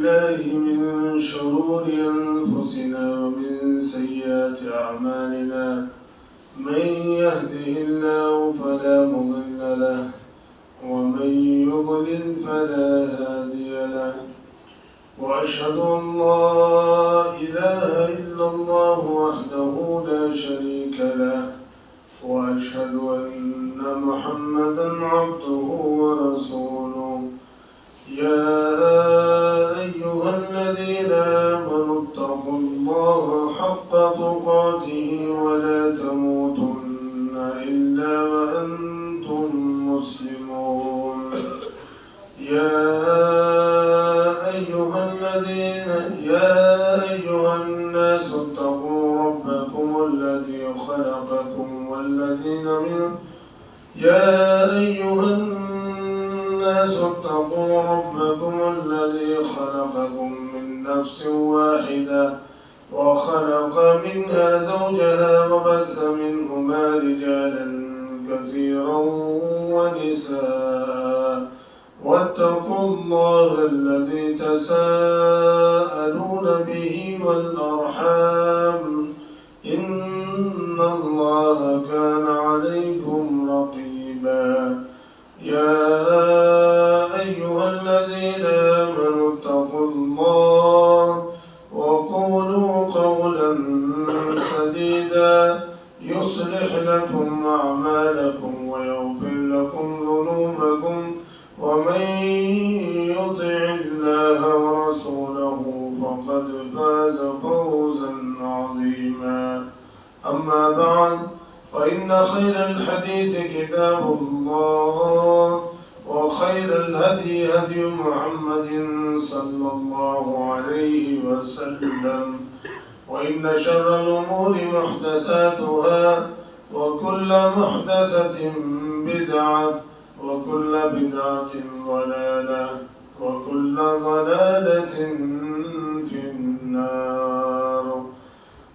بالله من شرور أنفسنا ومن سيئات أعمالنا من يهده الله فلا مضل له ومن يضلل فلا هادي له وأشهد أن لا إله إلا الله وحده لا شريك له وأشهد أن محمدا عبده ورسوله يا أيها الذين آمنوا اتقوا الله حق تقاته ولا تموتن إلا وأنتم مسلمون يا أيها الناس اتقوا ربكم الذي خلقكم والذين من نفس واحدة وخلق منها زوجها وبث منهما رجالا كثيرا ونساء واتقوا الله الذي تساءلون به والأرحام إن الله كان عليكم رقيبا يا أيها الذين آمنوا اتقوا الله وقولوا قولا سديدا يصلح لكم أعمالكم ويغفر لكم ذنوبكم ومن يطع الله ورسوله فقد فاز فوزا عظيما أما بعد فإن خير الحديث كتاب الله وخير الهدي هدي محمد صلى الله عليه وسلم وإن شر الأمور محدثاتها وكل محدثة بدعة وكل بدعة ضلالة وكل ضلالة في النار.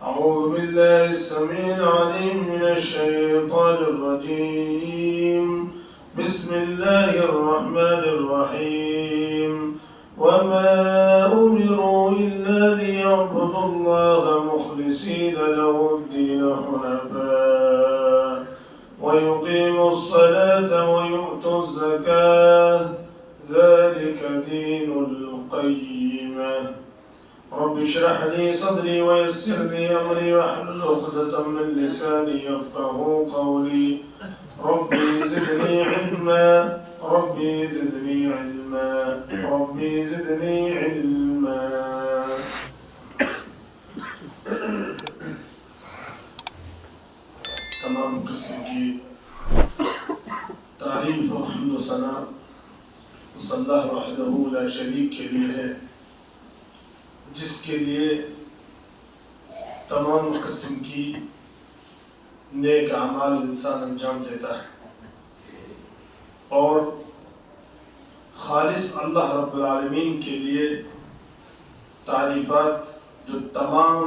أعوذ بالله السميع العليم من الشيطان الرجيم. بسم الله الرحمن الرحيم. وما أمروا إلا ليعبدوا الله مخلصين له الدين حنفاء ويقيموا الصلاة ويؤتوا الزكاة ذلك دين القيمة. رب اشرح لي صدري ويسر لي أمري واحلل عقدة من لساني يفقهوا قولي. ربي زدني علما ربي زدني علما ربي زدني علما. تمام قسم کی تعریف اور حمد و ثنا اللہ وحدہ لا شریک کے لیے ہے، جس کے لیے تمام قسم کی نیک اعمال انسان انجام دیتا ہے، اور خالص اللہ رب العالمین کے لیے تعریفات جو تمام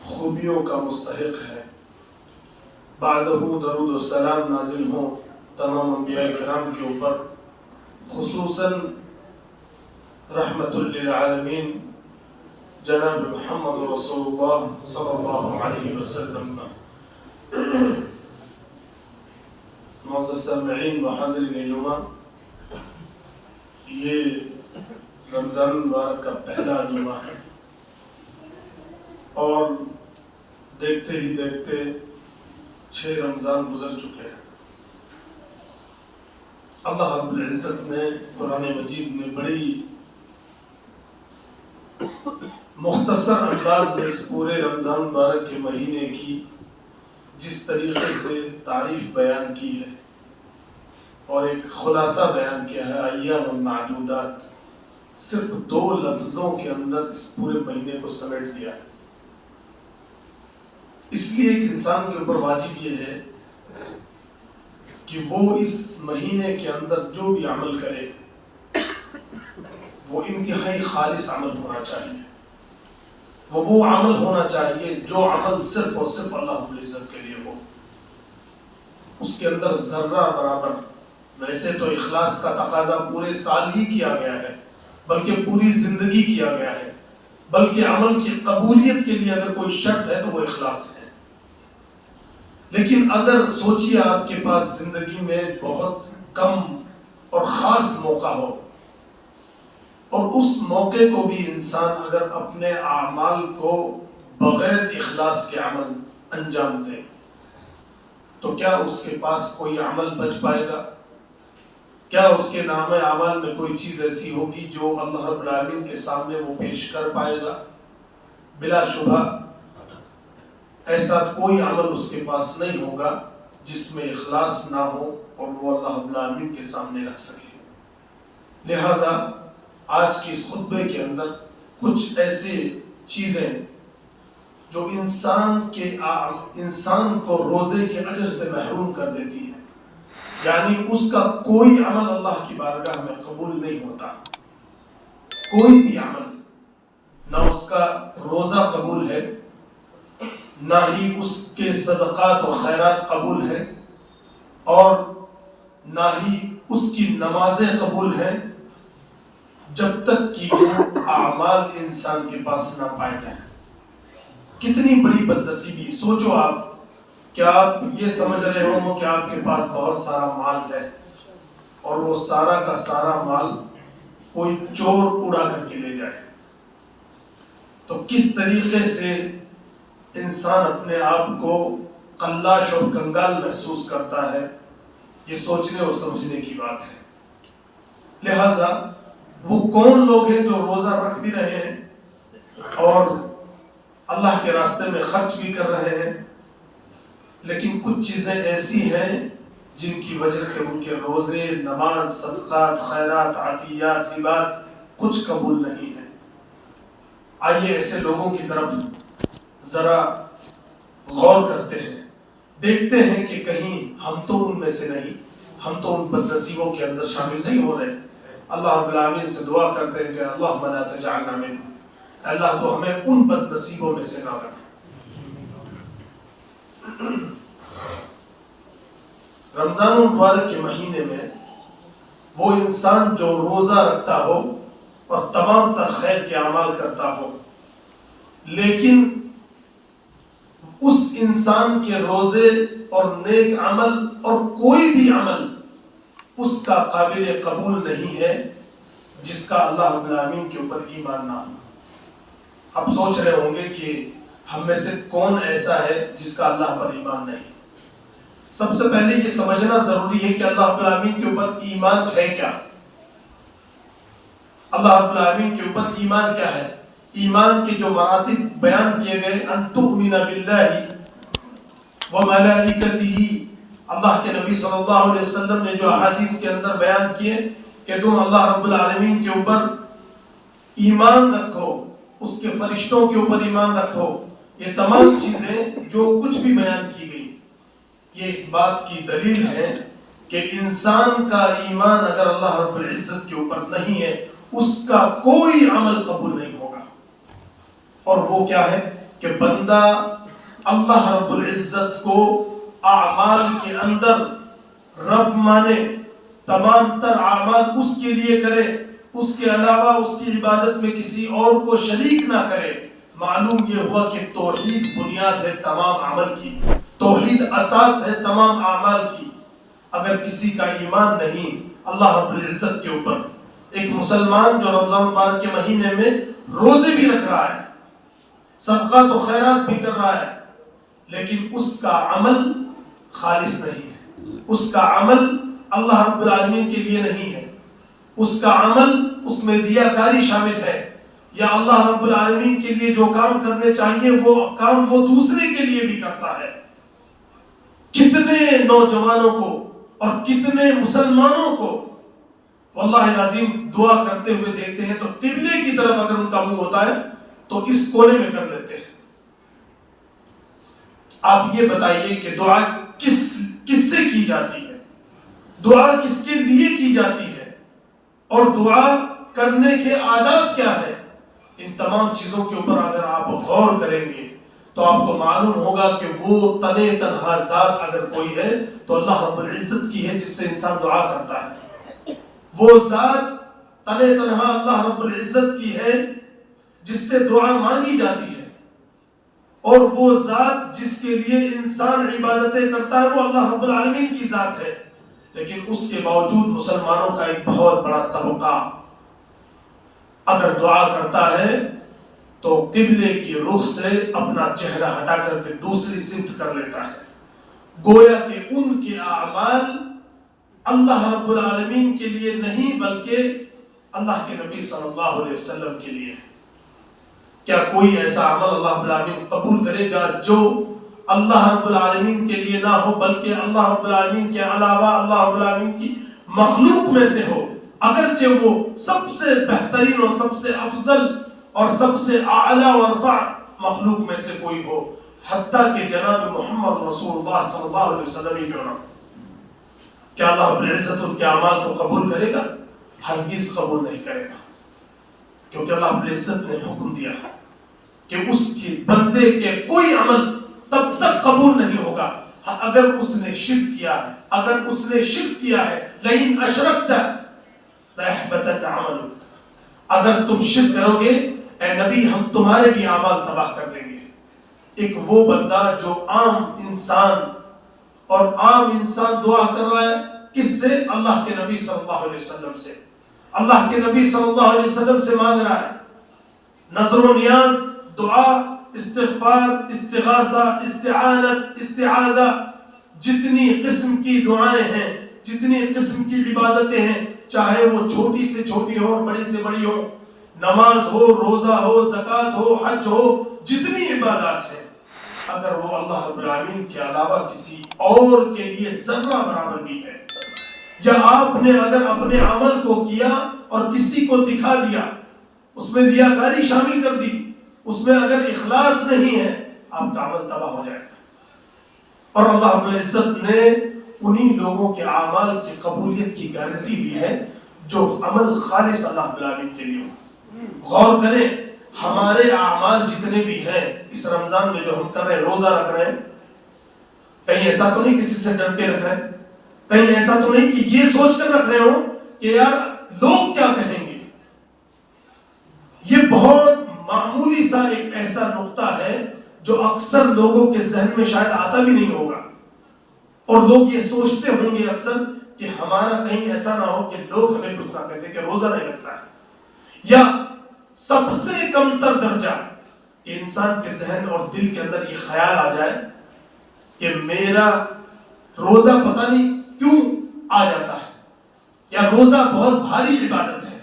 خوبیوں کا مستحق ہے، بعدہ درود و سلام نازل ہوں تمام انبیاء کرام کے اوپر، خصوصاً رحمت للعالمین جناب محمد رسول اللہ صلی اللہ علیہ وسلم کا۔ معزز سامعین و حاضرین جمعہ، یہ رمضان المبارک کا پہلا جمعہ ہے، اور دیکھتے ہی دیکھتے 6 رمضان گزر چکے ہیں۔ اللہ رب العزت نے قرآن مجید میں بڑی مختصر انداز میں اس پورے رمضان مبارک کے مہینے کی جس طریقے سے تعریف بیان کی ہے، اور ایک خلاصہ بیان کیا ہے، ایام معدودات، صرف 2 لفظوں کے اندر اس پورے مہینے کو سمیٹ دیا ہے۔ اس لیے ایک انسان کے اوپر واجب یہ ہے کہ وہ اس مہینے کے اندر جو بھی عمل کرے وہ انتہائی خالص عمل ہونا چاہیے، وہ عمل ہونا چاہیے جو عمل صرف اور صرف اللہ رب العزت کے لیے ہو، اس کے اندر ذرہ برابر، ویسے تو اخلاص کا تقاضا پورے سال ہی کیا گیا ہے، بلکہ پوری زندگی کیا گیا ہے، بلکہ عمل کی قبولیت کے لیے اگر کوئی شرط ہے تو وہ اخلاص ہے۔ لیکن اگر سوچیے آپ کے پاس زندگی میں بہت کم اور خاص موقع ہو، اور اس موقع کو بھی انسان اگر اپنے اعمال کو بغیر اخلاص کے عمل انجام دے، تو کیا اس کے پاس کوئی عمل بچ پائے گا؟ کیا اس کے نام اعمال میں کوئی چیز ایسی ہوگی جو اللہ رب العالمین کے سامنے وہ پیش کر پائے گا؟ بلا شبہ ایسا کوئی عمل اس کے پاس نہیں ہوگا جس میں اخلاص نہ ہو اور وہ اللہ رب العالمین کے سامنے رکھ سکے۔ لہذا آج کی اس خطبے کے اندر کچھ ایسے چیزیں جو انسان کو روزے کے اجر سے محروم کر دیتی ہے، یعنی اس کا کوئی عمل اللہ کی بارگاہ میں قبول نہیں ہوتا، کوئی بھی عمل، نہ اس کا روزہ قبول ہے، نہ ہی اس کے صدقات و خیرات قبول ہیں، اور نہ ہی اس کی نمازیں قبول ہیں، جب تک کہ وہ اعمال انسان کے پاس نہ پائے جائیں۔ کتنی بڑی بدنصیبی! سوچو آپ کہ آپ یہ سمجھ رہے ہو کہ آپ کے پاس بہت سارا مال ہے، اور وہ سارا کا سارا مال کوئی چور اڑا کر کے لے جائے، تو کس طریقے سے انسان اپنے آپ کو قلاش اور کنگال محسوس کرتا ہے، یہ سوچنے اور سمجھنے کی بات ہے۔ لہذا وہ کون لوگ ہیں جو روزہ رکھ بھی رہے ہیں اور اللہ کے راستے میں خرچ بھی کر رہے ہیں، لیکن کچھ چیزیں ایسی ہیں جن کی وجہ سے ان کے روزے، نماز، صدقات، خیرات، عطیات، ہبات کچھ قبول نہیں ہے۔ آئیے ایسے لوگوں کی طرف ذرا غور کرتے ہیں، دیکھتے ہیں کہ کہیں ہم تو ان میں سے نہیں، ہم تو ان بدنصیبوں کے اندر شامل نہیں ہو رہے۔ اللہ رب العالمین سے دعا کرتے ہیں کہ اللہم لا تجعلنا منہم، اللہ تو ہمیں ان بدنصیبوں میں سے نہ بنا۔ رمضان المبارک کے مہینے میں وہ انسان جو روزہ رکھتا ہو اور تمام تر خیر کے اعمال کرتا ہو، لیکن اس انسان کے روزے اور نیک عمل اور کوئی بھی عمل اس کا قابل قبول نہیں ہے جس کا اللہ رب العالمین کے اوپر ایمان نہ ہو۔ اب سوچ رہے ہوں گے کہ ہم میں سے کون ایسا ہے جس کا اللہ پر ایمان نہیں؟ سب سے پہلے یہ سمجھنا ضروری ہے کہ اللہ رب العالمین کے اوپر ایمان ہے کیا؟ اللہ رب العالمین کے اوپر ایمان کیا ہے؟ ایمان کے جو مراتب بیان کیے گئے، ان تؤمن باللہ وملائکتہ، اللہ کے نبی صلی اللہ علیہ وسلم نے جو احادیث کے اندر بیان کیے کہ تم اللہ رب العالمین کے اوپر ایمان رکھو، اس کے فرشتوں کے اوپر ایمان رکھو، یہ تمام چیزیں جو کچھ بھی بیان کی گئی، یہ اس بات کی دلیل ہے کہ انسان کا ایمان اگر اللہ رب العزت کے اوپر نہیں ہے، اس کا کوئی عمل قبول نہیں ہوگا۔ اور وہ کیا ہے کہ بندہ اللہ رب العزت کو اعمال کے اندر رب مانے، تمام تر اعمال اس کے لیے کرے، اس کے علاوہ اس کی عبادت میں کسی اور کو شریک نہ کرے۔ معلوم یہ ہوا کہ توحید بنیاد ہے تمام عمل کی، توحید اساس ہے تمام اعمال کی۔ اگر کسی کا ایمان نہیں اللہ رب العزت کے اوپر، ایک مسلمان جو رمضان مبارک کے مہینے میں روزے بھی رکھ رہا ہے، صدقات و خیرات بھی کر رہا ہے، لیکن اس کا عمل خالص نہیں ہے، اس کا عمل اللہ رب العالمین کے لیے نہیں ہے، اس کا عمل اس میں ریاکاری شامل ہے، یا اللہ رب العالمین کے لیے جو کام کرنے چاہیے وہ کام وہ دوسرے کے لیے بھی کرتا ہے۔ کتنے نوجوانوں کو اور کتنے مسلمانوں کو واللہ العظیم دعا کرتے ہوئے دیکھتے ہیں تو قبلے کی طرف اگر ان کا منہ ہوتا ہے تو اس کونے میں کر لیتے ہیں۔ آپ یہ بتائیے کہ دعا کس سے کی جاتی ہے، دعا کس کے لیے کی جاتی ہے، اور دعا کرنے کے آداب کیا ہے؟ ان تمام چیزوں کے اوپر اگر آپ غور کریں گے تو آپ کو معلوم ہوگا کہ وہ تنے تنہا ذات اگر کوئی ہے تو اللہ رب العزت کی ہے، جس سے انسان دعا کرتا ہے۔ وہ ذات تنے تنہا اللہ رب العزت کی ہے جس سے دعا مانگی جاتی ہے، اور وہ ذات جس کے لیے انسان عبادتیں کرتا ہے وہ اللہ رب العالمین کی ذات ہے. لیکن اس کے باوجود مسلمانوں کا ایک بہت بڑا طبقہ اگر دعا کرتا ہے تو قبلے کی رخ سے اپنا چہرہ ہٹا کر کے دوسری سمت کر لیتا ہے، گویا کہ ان کے اعمال اللہ رب العالمین کے لیے نہیں بلکہ اللہ کے نبی صلی اللہ علیہ وسلم کے لیے. کیا کوئی ایسا عمل اللہ رب العالمین قبول کرے گا جو اللہ رب العالمین کے لیے نہ ہو بلکہ اللہ رب العالمین کے علاوہ اللہ رب العالمین کی مخلوق میں سے ہو، اگرچہ وہ سب سے بہترین اور سب سے افضل اور سب سے اعلیٰ و ارفع مخلوق میں سے کوئی ہو، حتیٰ کہ جناب محمد رسول اللہ صلی اللہ علیہ وسلم ہی کیوں نہ؟ کیا اللہ رب العزت ان کے اعمال کو قبول کرے گا؟ ہرگز قبول نہیں کرے گا، کیونکہ اللہ رب العزت نے حکم دیا ہے کہ اس کے بندے کے کوئی عمل تب تک قبول نہیں ہوگا اگر اس نے شرک کیا ہے. اگر اس نے شرک کیا ہے لئن اشرکت لَيَحْبَطَنَّ عَمَلُكَ، اگر تم شرک کرو گے اے نبی ہم تمہارے بھی اعمال تباہ کر دیں گے. ایک وہ بندہ جو عام انسان دعا کر رہا ہے کس سے؟ اللہ کے نبی صلی اللہ علیہ وسلم سے. اللہ کے نبی صلی اللہ علیہ وسلم سے مانگ رہا ہے. نظر و نیاز، دعا، استغفار، استغاثہ، استعانت، استعاذہ، جتنی قسم کی دعائیں ہیں، جتنی قسم کی عبادتیں ہیں، چاہے وہ چھوٹی سے چھوٹی ہو بڑی سے بڑی ہو، نماز ہو، روزہ ہو، زکوٰۃ ہو، حج ہو، جتنی عبادات ہیں، اگر وہ اللہ رب العالمین کے علاوہ کسی اور کے لیے ذرہ برابر بھی ہے، یا آپ نے اگر اپنے عمل کو کیا اور کسی کو دکھا دیا، اس میں ریاکاری شامل کر دی، اس میں اگر اخلاص نہیں ہے، آپ کا عمل تباہ ہو جائے گا. اور اللہ رب العزت نے انہی لوگوں کے اعمال کی قبولیت کی گارنٹی دی ہے جو عمل خالص اللہ رب العالمین کے لیے ہو. غور کریں، ہمارے اعمال جتنے بھی ہیں اس رمضان میں جو ہم کر رہے ہیں، روزہ رکھ رہے ہیں، کہیں ایسا تو نہیں کسی سے ڈر کے رکھ رہے ہیں، کہیں ایسا تو نہیں کہ یہ سوچ کر رکھ رہے ہوں کہ یار لوگ کیا کہیں گے. یہ بہت معمولی سا ایک ایسا نقطہ ہے جو اکثر لوگوں کے ذہن میں شاید آتا بھی نہیں ہوگا، اور لوگ یہ سوچتے ہوں گے اکثر کہ ہمارا کہیں ایسا نہ ہو کہ لوگ ہمیں کچھ نہ کہتے کہ روزہ نہیں رکھتا ہے. یا سب سے کم تر درجہ کہ انسان کے ذہن اور دل کے اندر یہ خیال آ جائے کہ میرا روزہ پتہ نہیں کیوں آ جاتا ہے، یا روزہ بہت بھاری عبادت ہے.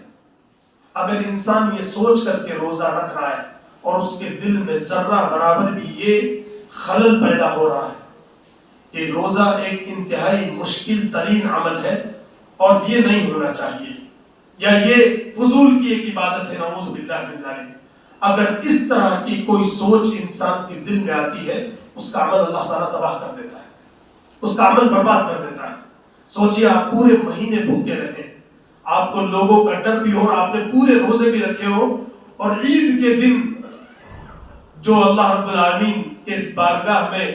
اگر انسان یہ سوچ کر کے روزہ رکھ رہا ہے اور اس کے دل میں ذرہ برابر بھی یہ خلل پیدا ہو رہا ہے کہ روزہ ایک انتہائی مشکل ترین عمل ہے اور یہ نہیں ہونا چاہیے، یا یہ فضول کی ایک عبادت ہے، نعوذ باللہ من ذالک، اگر اس طرح کی کوئی سوچ انسان کے دل میں آتی ہے، اس کا عمل اللہ تعالیٰ تباہ کر دیتا ہے، اس کا عمل برباد کر دیتا ہے. سوچئے آپ پورے مہینے بھوکے رہے، آپ کو لوگوں کا ڈر بھی ہو اور آپ نے پورے روزے بھی رکھے ہو، اور عید کے دن جو اللہ رب العالمین کے اس بارگاہ میں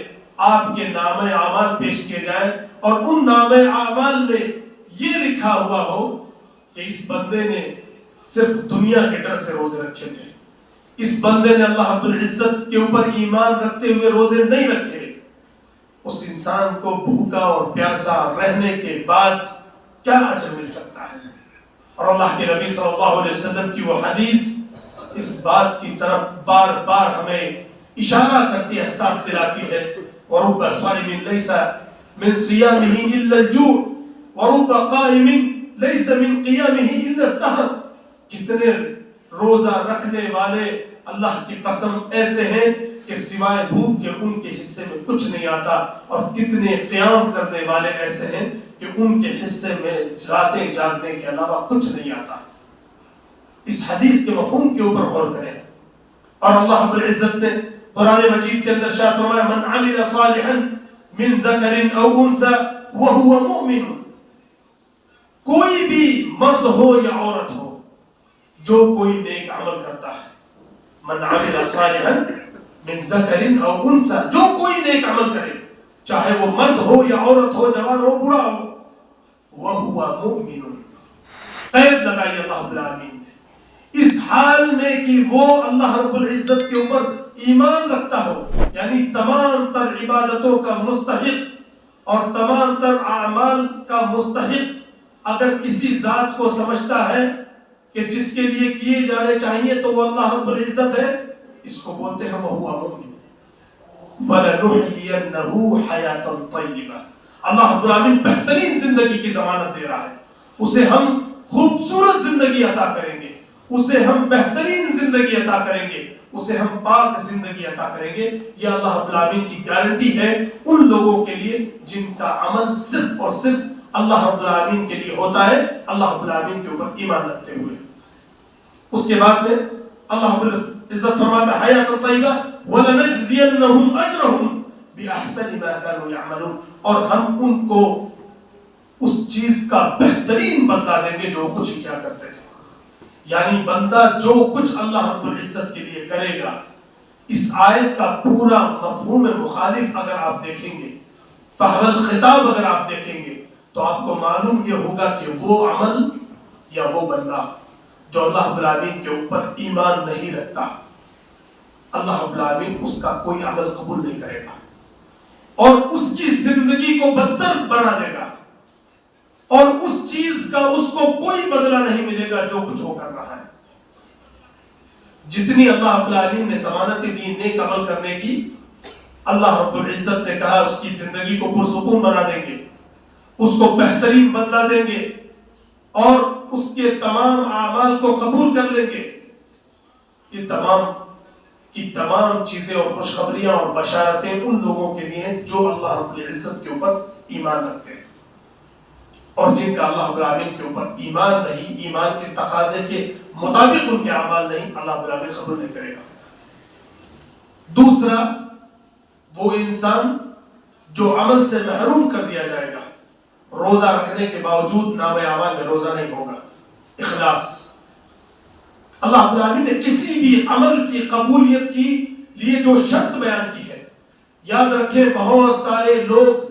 آپ کے نامہ اعمال پیش کیے جائیں اور ان نامہ اعمال میں یہ لکھا ہوا ہو کہ اس بندے نے صرف دنیا کے ڈر سے روزے رکھے تھے، اس بندے نے اللہ رب العزت کے اوپر ایمان رکھتے ہوئے روزے نہیں رکھے، اس انسان کو بھوکا اور پیاسا رہنے کے بعد کیا اجر مل سکتا ہے؟ اور اللہ کے نبی صلی اللہ علیہ وسلم کی وہ حدیث اس بات کی طرف بار بار ہمیں اشارہ کرتی ہے، احساس دلاتی ہے. وَرُبَّ صَائِمٍ لَيْسَ مِنْ صِيَامِهِ إِلَّا الْجُوعُ وَرُبَّ قَائِمٍ لَيْسَ مِنْ قِيَامِهِ إِلَّا السَّحَرُ. کتنے روزہ رکھنے والے اللہ کی قسم ایسے ہیں کہ سوائے بھوک کے ان کے حصے میں کچھ نہیں آتا، اور کتنے قیام کرنے والے ایسے ہیں کہ ان کے حصے میں راتیں جاگنے کے علاوہ کچھ نہیں آتا. اس حدیث کے مفہوم کے اوپر غور کریں. اور اللہ رب العزت نے قرآن مجید کے اندر ارشاد فرمایا من عمل صالحا من ذکر او انثى وهو مؤمن، کوئی بھی مرد ہو یا عورت ہو جو کوئی نیک عمل کرتا ہے، من عمل صالحا من ذکر او انثى، جو کوئی نیک عمل کرے چاہے وہ مرد ہو یا عورت ہو، جوان ہو بوڑھا ہو، وهو مؤمن، قید لگائیے بتائی اللہ رب العالمین نے، اس حال میں کہ وہ اللہ رب العزت کے اوپر ایمان رکھتا ہو، یعنی تمام تر عبادتوں کا مستحق اور تمام تر اعمال کا مستحق اگر کسی ذات کو سمجھتا ہے کہ جس کے لیے کیے جانے چاہیے تو وہ اللہ رب العزت ہے، اس کو بولتے ہیں وَهُوَ مُؤْمِنٌ فَلَنُحْيِيَنَّهُ حَيَاةً طَيِّبَةً۔ اللہ رب العالمین بہترین زندگی کی ضمانت دے رہا ہے، اسے ہم خوبصورت زندگی عطا کریں گے، اسے ہم بہترین زندگی عطا کریں گے، اسے ہم پاک زندگی عطا کریں گے۔ یہ اللہ رب العالمین کی گارنٹی ہے ان لوگوں کے لیے جن کا عمل صرف اور صرف اللہ رب العالمین کے لیے ہوتا ہے، اللہ رب العالمین کے اوپر ایمان رکھتے ہوئے۔ اس کے بعد میں اللہ رب العزت فرماتا ہے حیات طیبہ وَلَنَجْزِيَنَّهُمْ أَجْرَهُمْ بِأَحْسَنِ مَا كَانُوا يَعْمَلُونَ، اور ہم ان کو اس چیز کا بہترین بدلہ دیں گے جو کچھ کیا کرتے تھے۔ یعنی بندہ جو کچھ اللہ رب العزت کے لیے کرے گا، اس آیت کا پورا مفہوم مخالف اگر آپ دیکھیں گے، فحوى الخطاب اگر آپ دیکھیں گے تو آپ کو معلوم یہ ہوگا کہ وہ عمل یا وہ بندہ جو اللہ رب العالمین کے اوپر ایمان نہیں رکھتا، اللہ رب العالمین اس کا کوئی عمل قبول نہیں کرے گا اور اس کی زندگی کو بدتر بنا دے گا، اور اس چیز کا اس کو کوئی بدلہ نہیں ملے گا جو کچھ وہ کر رہا ہے۔ جتنی اللہ رب العالمین نے ضمانتیں دی نیک عمل کرنے کی، اللہ رب العزت نے کہا اس کی زندگی کو پرسکون بنا دیں گے، اس کو بہترین بدلہ دیں گے اور اس کے تمام اعمال کو قبول کر لیں گے۔ یہ تمام کی تمام چیزیں اور خوشخبریاں اور بشارتیں ان لوگوں کے لیے ہیں جو اللہ رب العزت کے اوپر ایمان رکھتے ہیں، اور جن کا اللہ رب العالمین کے اوپر ایمان نہیں، ایمان کے تقاضے کے مطابق ان کے اعمال نہیں، اللہ رب العالمین قبول نہیں کرے گا۔ دوسرا، وہ انسان جو عمل سے محروم کر دیا جائے گا، روزہ رکھنے کے باوجود نام اعمال میں روزہ نہیں ہوگا، اخلاص۔ اللہ رب العالمین نے کسی بھی عمل کی قبولیت کی لیے جو شرط بیان کی ہے، یاد رکھیں بہت سارے لوگ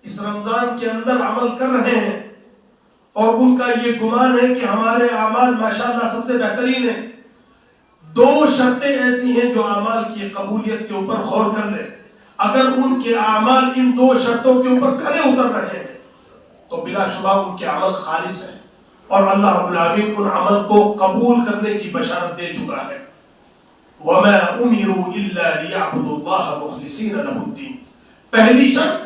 اس رمضان کے اندر عمل کر رہے ہیں اور ان کا یہ گمان ہے کہ ہمارے اعمال ماشاءاللہ سب سے بہترین ہیں۔ دو شرطیں ایسی ہیں جو اعمال کی قبولیت کے اوپر غور کر لیں، اگر ان کے اعمال ان دو شرطوں کے اوپر کھرے اتر رہے ہیں تو بلا شبہ ان کے عمل خالص ہیں اور اللہ رب العالمین ان عمل کو قبول کرنے کی بشارت دے چکا ہے۔ وَمَا أُمِرُوا إِلَّا لِيَعْبُدُوا اللَّهَ مُخْلِصِينَ لَهُ الدِّينَ، پہلی شرط،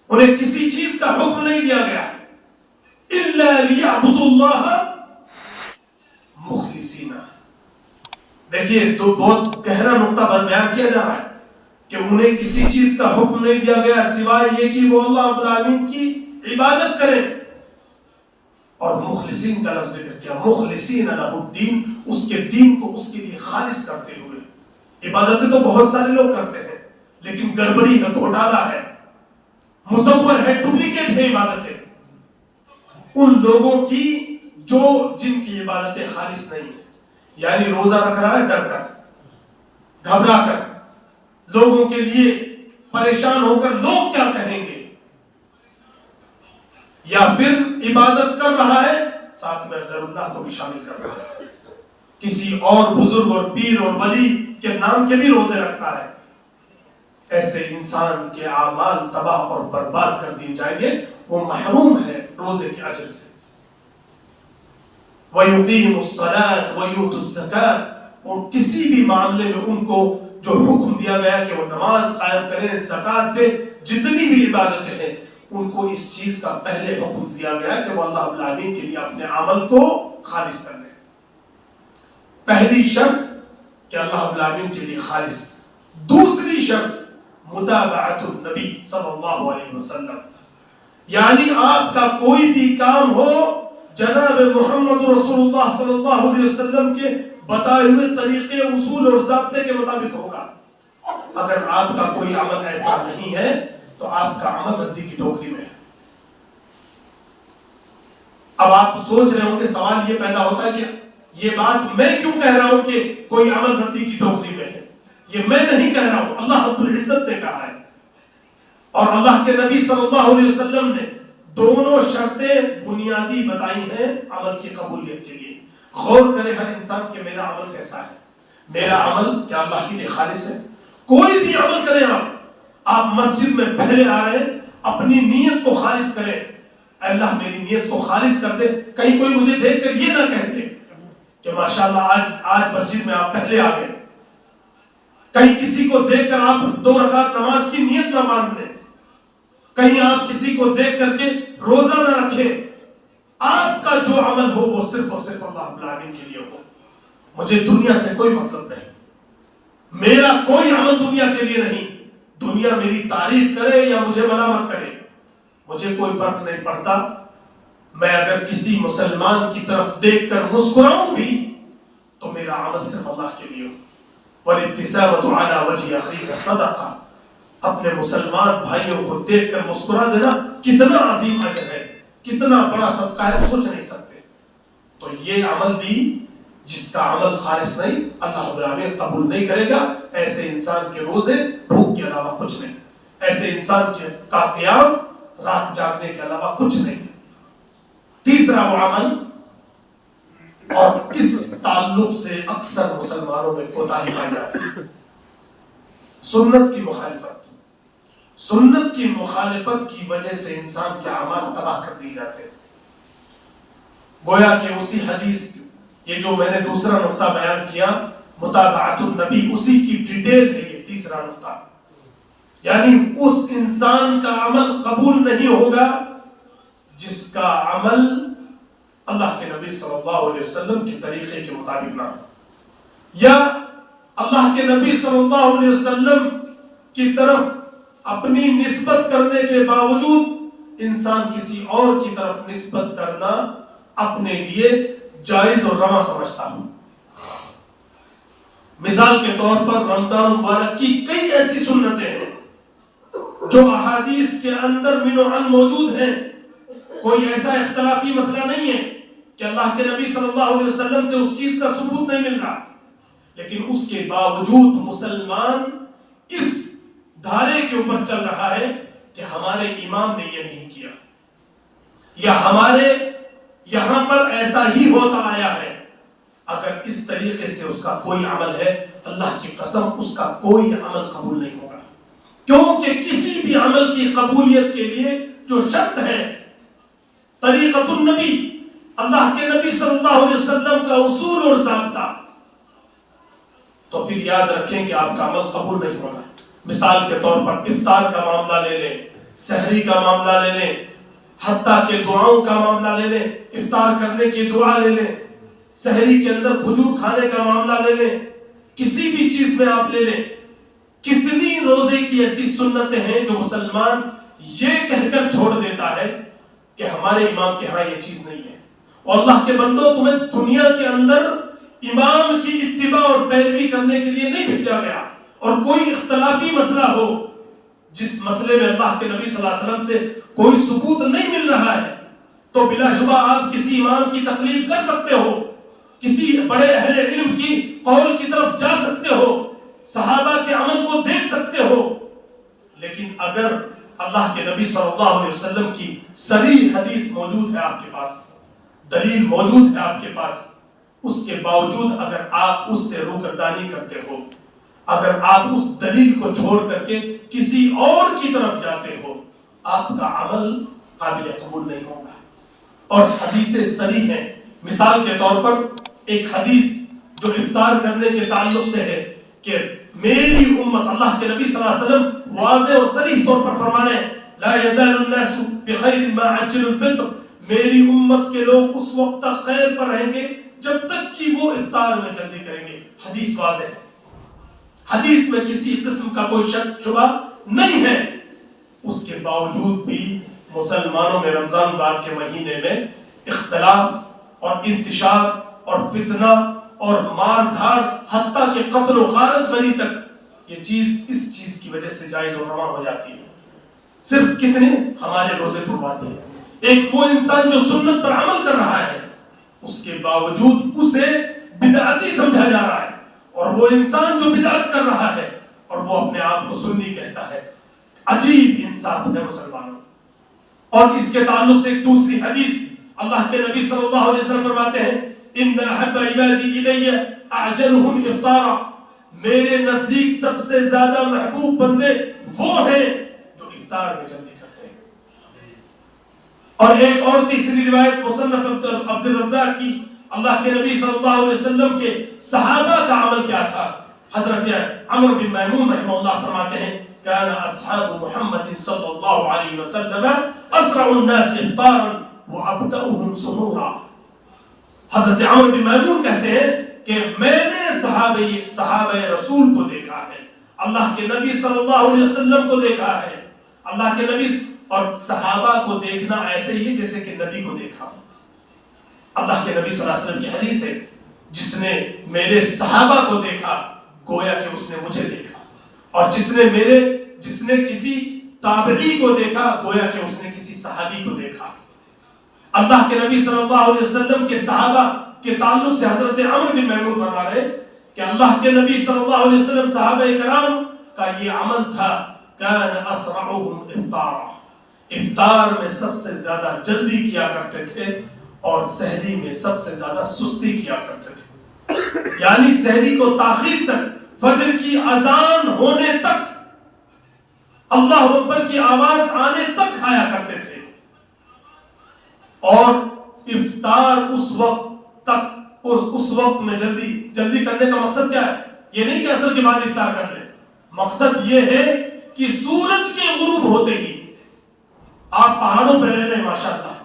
انہیں کسی چیز کا حکم نہیں دیا گیا إِلَّا لِيَعْبُدُوا اللَّهَ مُخْلِصِينَ۔ دیکھیے تو بہت گہرا نقطہ بیان کیا جا رہا ہے کہ انہیں کسی چیز کا حکم نہیں دیا گیا سوائے یہ کہ وہ اللہ رب العالمین کی عبادت کریں، اور مخلصین کا لفظ ذکر کیا، مخلصین لہ الدین، اس کے دین کو اس کے لیے خالص کرتے ہوئے۔ عبادتیں تو بہت سارے لوگ کرتے ہیں لیکن گڑبڑی ہے، گھوٹالا ہے، مصور ہے، ڈپلیکیٹ ہے عبادتیں ان لوگوں کی جو جن کی عبادتیں خالص نہیں ہیں۔ یعنی روزہ رکھ رہا ہے ڈر کر، گھبرا کر، لوگوں کے لیے پریشان ہو کر لوگ کیا کہیں گے، یا پھر عبادت کر رہا ہے ساتھ میں غیر اللہ کو بھی شامل کر رہا ہے، کسی اور بزرگ اور پیر اور ولی کے نام کے بھی روزے رکھتا ہے۔ ایسے انسان کے اعمال تباہ اور برباد کر دیے جائیں گے، وہ محروم ہے روزے کے اجر سے۔ وَيُقِيمُ الصَّلَاةَ وَيُؤْتُ الزَّكَاةَ، اور کسی بھی معاملے میں ان کو جو حکم دیا گیا کہ وہ نماز قائم کریں، زکوٰۃ دیں، جتنی بھی عبادتیں ہیں ان کو اس چیز کا پہلے حکم دیا گیا کہ وہ اللہ رب العالمین کے لیے اپنے عمل کو خالص کر لیں۔ پہلی شرط کہ اللہ رب العالمین کے لیے خالص۔ دوسری شرط متابعت النبی صلی اللہ علیہ وسلم، یعنی آپ کا کوئی بھی کام ہو جناب محمد رسول اللہ صلی اللہ علیہ وسلم کے بتائے ہوئے طریقے، اصول اور ضابطے کے مطابق ہوگا۔ اگر آپ کا کوئی عمل ایسا نہیں ہے تو آپ کا عمل ردی کی ٹوکری میں ہے۔ اب آپ سوچ رہے ہوں گے، سوال یہ پیدا ہوتا ہے کہ یہ بات میں کیوں کہہ رہا ہوں کہ کوئی عمل ردی کی ٹوکری میں ہے؟ یہ میں نہیں کہہ رہا ہوں، اللہ رب العزت نے کہا ہے، اور اللہ کے نبی صلی اللہ علیہ وسلم نے دونوں شرطیں بنیادی بتائی ہیں عمل کی قبولیت کے لیے. غور کرے ہر انسان کہ میرا عمل کیسا ہے. میرا عمل کیا اللہ کے لیے خالص ہے؟ کوئی بھی عمل کریں آپ مسجد میں پہلے آ رہے ہیں، اپنی نیت کو خالص کریں. اللہ میری نیت کو خالص کر دے. کہیں کوئی مجھے دیکھ کر یہ نہ کہہ دے کہ ماشاءاللہ آج مسجد میں آپ پہلے آ گئے. کہیں کسی کو دیکھ کر آپ 2 رکعت نماز کی نیت نہ باندھ لیں. کہیں آپ کسی کو دیکھ کر کے روزہ نہ رکھیں. آپ کا جو عمل ہو وہ صرف اور صرف اللہ رب العالمین کے لیے ہو. مجھے دنیا سے کوئی مطلب نہیں. میرا کوئی عمل دنیا کے لیے نہیں. دنیا میری تعریف کرے یا مجھے ملامت کرے مجھے کوئی فرق نہیں پڑتا. میں اگر کسی مسلمان کی طرف دیکھ کر مسکراؤں بھی تو میرا عمل صرف اللہ کے لیے ہو. وَالِابْتِسَامَةُ عَلَى وَجْهِ أَخِيكَ صَدَقَةٌ. اپنے مسلمان بھائیوں کو دیکھ کر مسکرا دینا کتنا عظیم اجر ہے، کتنا بڑا صدقہ ہے، سوچ نہیں سکتے. تو یہ عمل بھی جس کا عمل خالص نہیں اللہ رب العالمین قبول نہیں کرے گا. ایسے انسان کے روزے بھوک کے علاوہ کچھ نہیں. ایسے انسان کا قیام رات جاگنے کے علاوہ کچھ نہیں. تیسرا وہ عمل، اور اس تعلق سے اکثر مسلمانوں میں کوتاہی پائی جاتی ہے، سنت کی مخالفت. سنت کی مخالفت کی وجہ سے انسان کے اعمال تباہ کر دیے جاتے ہیں. گویا کہ اسی حدیث، یہ جو میں نے دوسرا نقطہ بیان کیا متابعت النبی، اسی کی ڈیٹیل ہے یہ تیسرا نقطہ. یعنی اس انسان کا عمل قبول نہیں ہوگا جس کا عمل اللہ کے نبی صلی اللہ علیہ وسلم کے طریقے کے مطابق نہ ہو، یا اللہ کے نبی صلی اللہ علیہ وسلم کی طرف اپنی نسبت کرنے کے باوجود انسان کسی اور کی طرف نسبت کرنا اپنے لیے جائز اور روا سمجھتا ہوں. مثال کے طور پر رمضان مبارک کی کئی ایسی سنتیں ہیں جو احادیث کے اندر من و عن موجود ہیں. کوئی ایسا اختلافی مسئلہ نہیں ہے کہ اللہ کے نبی صلی اللہ علیہ وسلم سے اس چیز کا ثبوت نہیں مل رہا، لیکن اس کے باوجود مسلمان اس دھارے کے اوپر چل رہا ہے کہ ہمارے امام نے یہ نہیں کیا، یا ہمارے یہاں پر ایسا ہی ہوتا آیا ہے. اگر اس طریقے سے اس کا کوئی عمل ہے، اللہ کی قسم اس کا کوئی عمل قبول نہیں ہوگا. کیونکہ کسی بھی عمل کی قبولیت کے لیے جو شرط ہے طریقۃ النبی، اللہ کے نبی صلی اللہ علیہ وسلم کا اصول اور ضابطہ، تو پھر یاد رکھیں کہ آپ کا عمل قبول نہیں ہوگا. مثال کے طور پر افطار کا معاملہ لے لیں، سحری کا معاملہ لے لیں، حتیٰ کہ دعاؤں کا معاملہ لے لیں. افطار کرنے کی دعا لے لیں، سحری کے اندر کھجور کھانے کا معاملہ لے لیں، کسی بھی چیز میں آپ لے لیں. کتنی روزے کی ایسی سنتیں ہیں جو مسلمان یہ کہہ کر چھوڑ دیتا ہے کہ ہمارے امام کے ہاں یہ چیز نہیں ہے. اور اللہ کے بندو، تمہیں دنیا کے اندر امام کی اتباع اور پیروی کرنے کے لیے نہیں بھیجا گیا. اور کوئی اختلافی مسئلہ ہو جس مسئلے میں اللہ کے نبی صلی اللہ علیہ وسلم سے کوئی ثبوت نہیں مل رہا ہے تو بلا شبہ آپ کسی امام کی تقلید کر سکتے ہو، کسی بڑے اہل علم کی قول کی طرف جا سکتے ہو، صحابہ کے عمل کو دیکھ سکتے ہو. لیکن اگر اللہ کے نبی صلی اللہ علیہ وسلم کی صریح حدیث موجود ہے آپ کے پاس، دلیل موجود ہے آپ کے پاس، اس کے باوجود اگر آپ اس سے روگردانی کرتے ہو، اگر آپ اس دلیل کو چھوڑ کر کے کسی اور کی طرف جاتے ہو، آپ کا عمل قابل قبول نہیں ہوگا. اور حدیثیں صریح ہیں. مثال کے طور پر ایک حدیث جو افطار کرنے کے تعلق سے ہے کہ میری امت، اللہ کے نبی صلی اللہ علیہ وسلم واضح اور صریح طور پر فرمانے لا یزال الناس بخیر ما عجل الفطر، میری امت کے لوگ اس وقت تک خیر پر رہیں گے جب تک کہ وہ افطار میں جلدی کریں گے. حدیث واضح ہے، حدیث میں کسی قسم کا کوئی شک شبہ نہیں ہے. اس کے باوجود بھی مسلمانوں میں رمضان مبارک کے مہینے میں اختلاف اور انتشار اور فتنہ اور مار دھاڑ، حتیٰ کہ قتل و غارت غری تک، یہ چیز اس چیز کی وجہ سے جائز و روا ہو جاتی ہے. صرف کتنے ہمارے روزے توڑواتے ہیں. ایک وہ انسان جو سنت پر عمل کر رہا ہے، اس کے باوجود اسے بدعتی سمجھا جا رہا ہے، اور وہ انسان جو بدعت کر رہا ہے اور وہ اپنے آپ کو سنی کہتا ہے. عجیب انصاف ہے مسلمانوں. اور اس کے تعلق سے ایک دوسری حدیث اللہ کے نبی صلی اللہ علیہ وسلم فرماتے ہیں ان احب عبادی الی اعجلهم افطارا، میرے نزدیک سب سے زیادہ محبوب بندے وہ ہیں جو افطار میں جلدی کرتے ہیں۔ اور ایک اور تیسری روایت مصنف عبد الرزاق کی، اللہ کے نبی صلی اللہ علیہ وسلم کے صحابہ کا عمل کیا تھا؟ حضرت عمرو بن میمون رحمہ اللہ فرماتے ہیں كان اصحاب محمد صلی اللہ علیہ وسلم اسرع الناس افطارا وابطئهم سحورا۔ حضرت عمرو بن میمون کہتے ہیں کہ میں نے صحابہ رسول کو دیکھا ہے، اللہ کے نبی صلی اللہ علیہ وسلم کو دیکھا ہے، اللہ کے نبی اور صحابہ کو دیکھنا ایسے ہی جیسے کہ نبی کو دیکھا۔ اللہ کے نبی صلی اللہ علیہ وسلم کی حدیث ہے جس نے میرے صحابہ کو دیکھا گویا کہ اس نے مجھے دیکھا، اور جس نے کسی تابعی کو دیکھا گویا کہ اس نے کسی صحابی کو دیکھا۔ اللہ کے نبی صلی اللہ علیہ وسلم کے صحابہ کے تعلق سے حضرت عمرو بن میمون فرما رہے کہ اللہ کے نبی صلی اللہ علیہ وسلم صحابہ کرام کا یہ عمل تھا کان اسرعهم افطارا، افطار میں سب سے زیادہ جلدی کیا کرتے تھے اور سحری میں سب سے زیادہ سستی کیا کرتے تھے، یعنی سحری کو تاخیر تک، فجر کی اذان ہونے تک، اللہ اکبر کی آواز آنے تک کھایا کرتے تھے، اور افطار اس وقت میں جلدی کرنے کا مقصد کیا ہے؟ یہ نہیں کہ عصر کے بعد افطار کر لیں، مقصد یہ ہے کہ سورج کے غروب ہوتے ہی آپ پہاڑوں پہ رہ رہے ہیں ماشاءاللہ،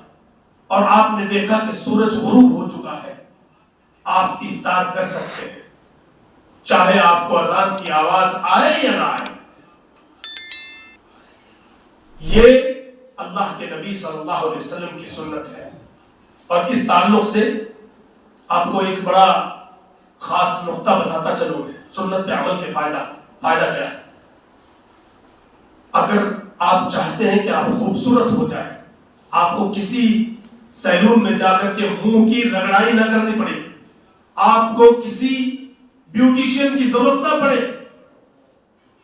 اور آپ نے دیکھا کہ سورج غروب ہو چکا ہے، آپ افطار کر سکتے ہیں، چاہے آپ کو اذان کی آواز آئے یا نہ آئے۔ یہ اللہ کے نبی صلی اللہ علیہ وسلم کی سنت ہے۔ اور اس تعلق سے آپ کو ایک بڑا خاص نقطہ بتاتا چلوں میں، سنت پہ عمل کے فائدہ کیا ہے۔ اگر آپ چاہتے ہیں کہ آپ خوبصورت ہو جائیں، آپ کو کسی سیلون میں جا کر کے منہ کی رگڑائی نہ کرنی پڑے، آپ کو کسی بیوٹیشین کی ضرورت نہ پڑے،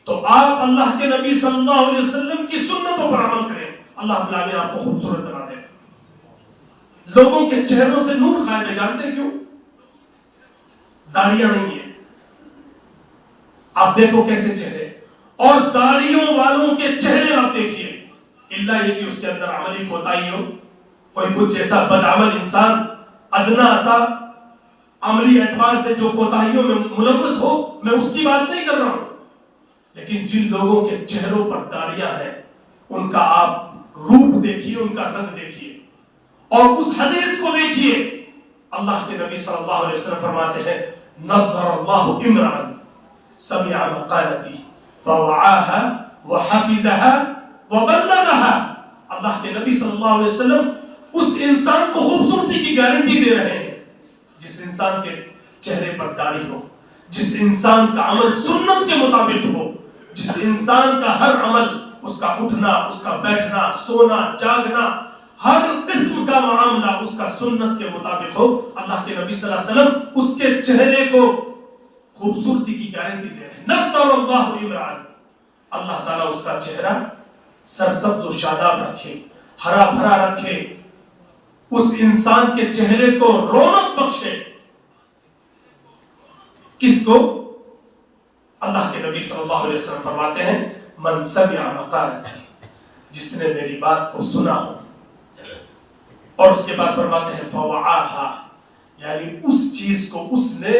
تو آپ اللہ کے نبی صلی اللہ علیہ وسلم کی سنتوں پر عمل کریں، اللہ تعالیٰ آپ کو خوبصورت بنا دے گا۔ لوگوں کے چہروں سے نور غائب ہے، جانتے کیوں؟ داڑیاں نہیں ہیں، آپ دیکھو کیسے چہرے، اور داڑیوں والوں کے چہرے آپ دیکھیے، اللہ یہ کہ اس کے اندر عملی کوتاہی ہو، کوئی کچھ جیسا بدعمل انسان ادنا سا عملی اعتبار سے جو کوتاہیوں میں ملوث ہو، میں اس کی بات نہیں کر رہا ہوں، لیکن جن لوگوں کے چہروں پر داڑیاں ہیں ان کا آپ روپ دیکھیے، ان کا رنگ دیکھیے، اور اس حدیث کو دیکھیے۔ اللہ کے نبی صلی اللہ علیہ وسلم فرماتے ہیں نظر اللہ امرا سمع مقالتی فوعاها وحفظها وبلغها۔ اللہ کے نبی صلی اللہ علیہ وسلم اس انسان کو خوبصورتی کی گارنٹی دے رہے ہیں جس انسان کے چہرے پر داڑھی ہو، جس انسان کا عمل سنت کے مطابق ہو، جس انسان کا ہر عمل، اس کا اٹھنا، اس کا بیٹھنا، سونا، جاگنا، ہر قسم کا معاملہ اس کا سنت کے مطابق ہو، اللہ کے نبی صلی اللہ علیہ وسلم اس کے چہرے کو خوبصورتی کی گارنٹی دے رہے ہیں۔ نظر اللہ عمران، اللہ تعالیٰ اس کا چہرہ سرسبز و شاداب رکھے، ہرا بھرا رکھے، اس انسان کے چہرے کو رونق بخشے۔ کس کو؟ اللہ کے نبی صلی اللہ علیہ وسلم فرماتے ہیں من سمع مقالتی، جس نے میری بات کو سنا ہو، اور اس کے بعد فرماتے ہیں فوعاها، یعنی اس چیز کو اس نے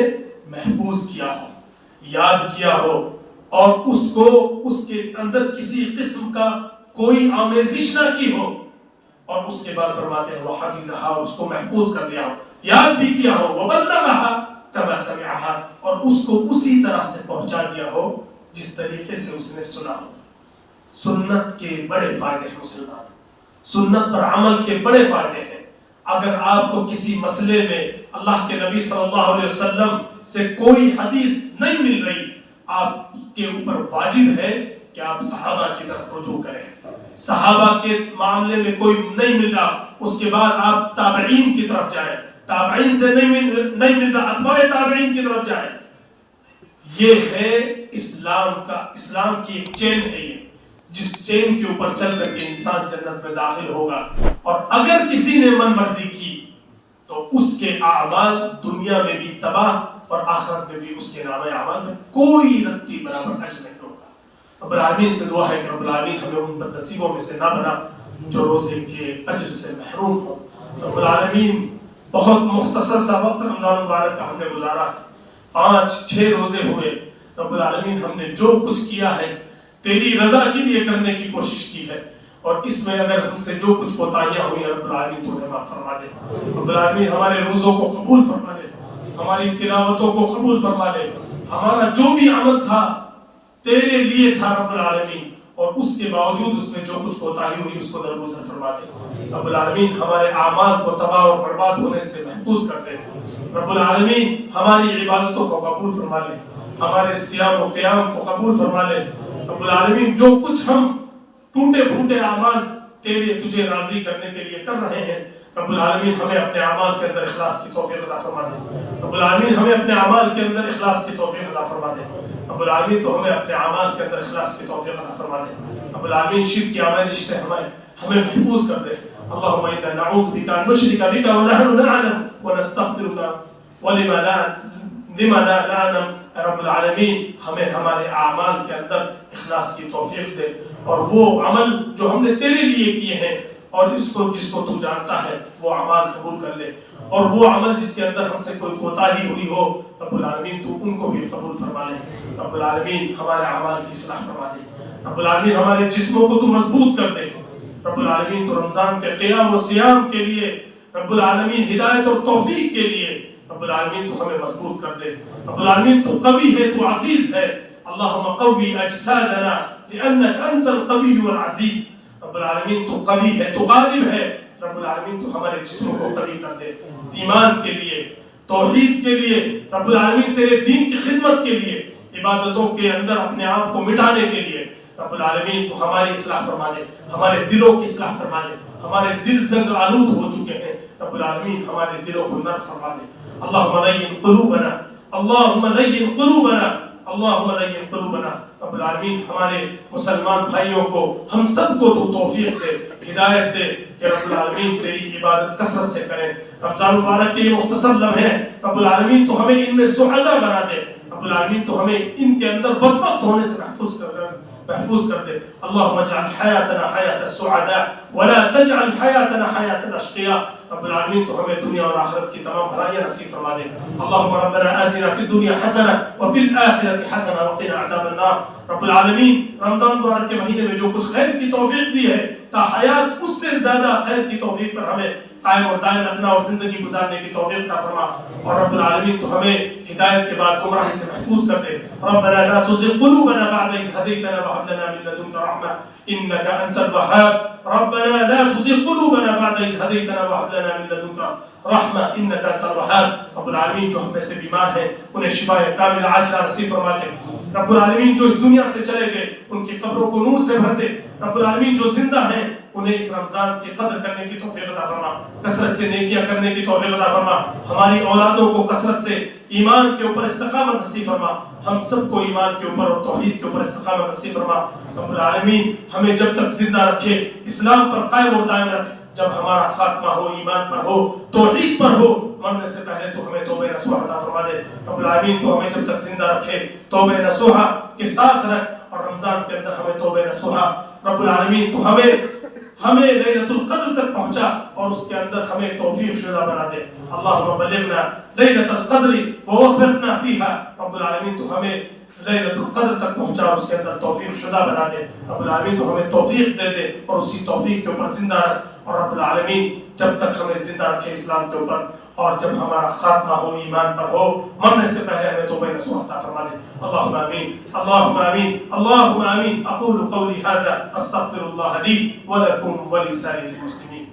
محفوظ کیا ہو، یاد کیا ہو، اور اس کو اس کے اندر کسی قسم کا کوئی آمیزش نہ کی ہو، اور اس کے بعد فرماتے ہیں وحفظها، اس کو محفوظ کر لیا ہو، یاد بھی کیا ہو، وبلغها کما سمعها، اور اس کو اسی طرح سے پہنچا دیا ہو جس طریقے سے اس نے سنا ہو۔ سنت کے بڑے فائدے ہیں مسلمان، سنت پر عمل کے بڑے فائدے ہیں۔ اگر آپ کو کسی مسئلے میں اللہ کے نبی صلی اللہ علیہ وسلم سے کوئی حدیث نہیں مل رہی، آپ کے اوپر واجب ہے کہ آپ صحابہ کی طرف رجوع کریں۔ صحابہ کے معاملے میں کوئی نہیں مل رہا، اس کے بعد آپ تابعین کی طرف جائیں، تابعین سے نہیں مل رہا، اتباع تابعین کی طرف جائیں۔ یہ ہے اسلام کی ایک چین ہے، یہ جس چین کے اوپر چل کر کے انسان جنت میں داخل ہوگا. اور اگر کسی نے من مرضی کی تو اس کے اعمال دنیا میں بھی تباہ اور آخرت میں بھی اس کے نام اعمال میں کوئی رتی برابر اجر نہیں ہوگا. رب العالمین سے دعا ہے کہ رب العالمین ہمیں ان بد نصیبوں میں سے نہ بنا جو روزے کے اجر سے محروم ہو. رب العالمین بہت مختصر سا وقت رمضان مبارک کا ہم نے گزارا ہے. 5-6 روزے ہوئے. رب العالمین ہم نے جو کچھ کیا ہے تیری رضا کے لیے کرنے کی کوشش کی ہے، اور اس میں اگر ہم سے جو کچھ کوتاہیاں ہوئی رب العالمین تو انہیں معاف فرما دے. رب العالمین ہمارے روزوں کو قبول فرما لے، ہماری تلاوتوں کو قبول فرما لے. ہمارا جو بھی عمل تھا تیرے لیے تھا رب العالمین، اور اس کے باوجود اس میں جو کچھ کوتاہی ہوئی اس کو درگزر فرما دے. رب العالمین ہمارے اعمال کو تباہ اور برباد ہونے سے محفوظ کر دے. رب العالمین ہماری عبادتوں کو قبول فرما لے، ہمارے صیام و قیام کو قبول فرما لے. رب العالمین جو کچھ ہم ٹوٹے پھوٹے اعمال تجھے راضی کرنے کے لیے کر رہے ہیں، رب العالمین ہمیں اپنے اعمال کے اندر اخلاص کی توفیق عطا فرما دے. رب العالمین ہمیں اپنے اعمال کے اندر اخلاص کی توفیق عطا فرما دے. رب العالمین تو ہمیں اپنے اعمال کے اندر اخلاص کی توفیق عطا فرما دے. رب العالمین شرک کی آمیزش سے ہمیں محفوظ کر دے. اللهم انا نعوذ بك ان نشرك بك ونحن نعلم ونستغفرك لما لا نعلم. رب العالمین ہمیں ہمارے اعمال کے اندر اخلاص کی توفیق دے، اور وہ عمل جو ہم نے تیرے لیے کیے ہیں اور جس کو تو جانتا ہے وہ اعمال قبول کر لے، اور وہ عمل جس کے اندر ہم سے کوئی کوتاہی ہوئی ہو رب العالمین تو ان کو بھی قبول فرما لے. رب العالمین ہمارے اعمال کی اصلاح فرما دے. رب العالمین ہمارے جسموں کو تو مضبوط کر دے. رب العالمین تو رمضان کے قیام و سیام کے لیے رب العالمین ہدایت اور توفیق کے لیے رب العالمین تو ہمیں مضبوط کر دے. رب العالمین تو قوی ہے، تو عزیز ہے. اللہم قوی اجسادنا لأنک انت القوی والعزیز. رب العالمین تو قوی ہے، تو غالب ہے. رب العالمین تو ہمارے جسموں کو قوی کر دے، ایمان کے لیے، توحید کے لیے، رب العالمین تیرے دین کی خدمت کے لیے، عبادتوں کے اندر اپنے آپ کو مٹانے کے لیے. رب العالمین تو ہماری اصلاح فرما دے، ہمارے دلوں کی اصلاح فرما دے. ہمارے دل زنگ آلود ہو چکے ہیں، رب العالمین ہمارے دلوں کو نرم فرما دے. اللہم لین قلوبنا، اللہم لین قلوبنا، اللہم لین قلوبنا. رب العالمین ہمارے مسلمان بھائیوں کو، ہم سب کو تو توفیق دے، ہدایت دے کہ رب العالمین تیری عبادت کثرت سے کریں. رمضان مبارک کے یہ مختصر لمحے رب العالمین تو ہمیں ان میں سعداء بنا دے. رب العالمین تو ہمیں ان کے اندر بدبخت ہونے سے محفوظ کر دے. اللہم اجعل حیاتنا حیات السعداء ولا تجعل حیاتنا حیات الاشقیاء. رب العالمین تو ہمیں دنیا اور آخرت کی تمام بھلائیاں نصیب فرما دے. اللہم ربنا آتنا فی الدنیا حسنہ وفی الآخرۃ حسنہ وقنا عذاب النار. رب العالمین رمضان مبارک کے مہینے میں جو کچھ خیر کی توفیق دی ہے تا حیات اس سے زیادہ خیر کی توفیق پر ہمیں قائم اور دائم رکھنا اور زندگی گزارنے کی توفیق عطا فرما. اور رب العالمین تو ہمیں ہدایت کے بعد گمراہی سے محفوظ کر دے. ربنا لا تزغ قلوبنا بعد إذ هديتنا وهب لنا من لدنك رحمة إنك أنت الوهاب. ربنا لا تزغ قلوبنا بعد إذ هديتنا وهب لنا من لدنك رحمة إنك أنت الوهاب. رب العالمین جو ہم میں سے بیمار ہیں انہیں شفا کاملہ عاجلہ نصیب فرما دے. رب العالمین جو اس دنیا سے چلے گئے ان کی قبروں کو نور سے بھر دے. رب العالمین جو زندہ ہیں انہیں اس رمضان کی قدر کرنے کی توفیق عطا فرما، کثرت سے نیکیاں کرنے کی توفیق عطا فرما. ہماری اولادوں کو کثرت سے ایمان کے اوپر استقامت نصیب فرما. ہم سب کو ایمان کے اوپر اور توحید کے اوپر استقامت نصیب فرما. رب العالمین ہمیں جب تک زندہ رکھے اسلام پر قائم اور دائم رکھ. جب ہمارا خاتمہ ہو ایمان پر ہو، توحید پر ہو، مرنے سے پہلے تو ہمیں توبہ نصوح عطا فرما دے. رب العالمین تو ہمیں جب تک زندہ رکھے توبہ نصوح کے ساتھ رکھ، اور رمضان کے اندر ہمیں توبہ نصوح. رب العالمین تو ہمیں لیلۃ القدر تک پہنچا اور اس کے اندر ہمیں توفیق شدہ بنا دے. اللہم بلغنا لیلۃ القدر ووفقنا فیہا. رب العالمین تو ہمیں لیلۃ القدر تک پہنچا اور اس کے اندر توفیق شدہ بنا دے. رب العالمین تو ہمیں توفیق دے دے اور اسی توفیق کے اوپر زندہ رکھ. اور رب العالمین جب تک ہمیں زندہ رکھے اسلام کے اوپر، اور جب ہمارا خاتمہ ہو ایمان پر ہو، مرنے سے پہلے ہمیں توبہ نصوح عطا فرما دے. اللہم آمین، اللہم آمین، اللہم آمین. اقول قولی ھذا استغفر اللہ لی ولکم ولسائر المسلمین.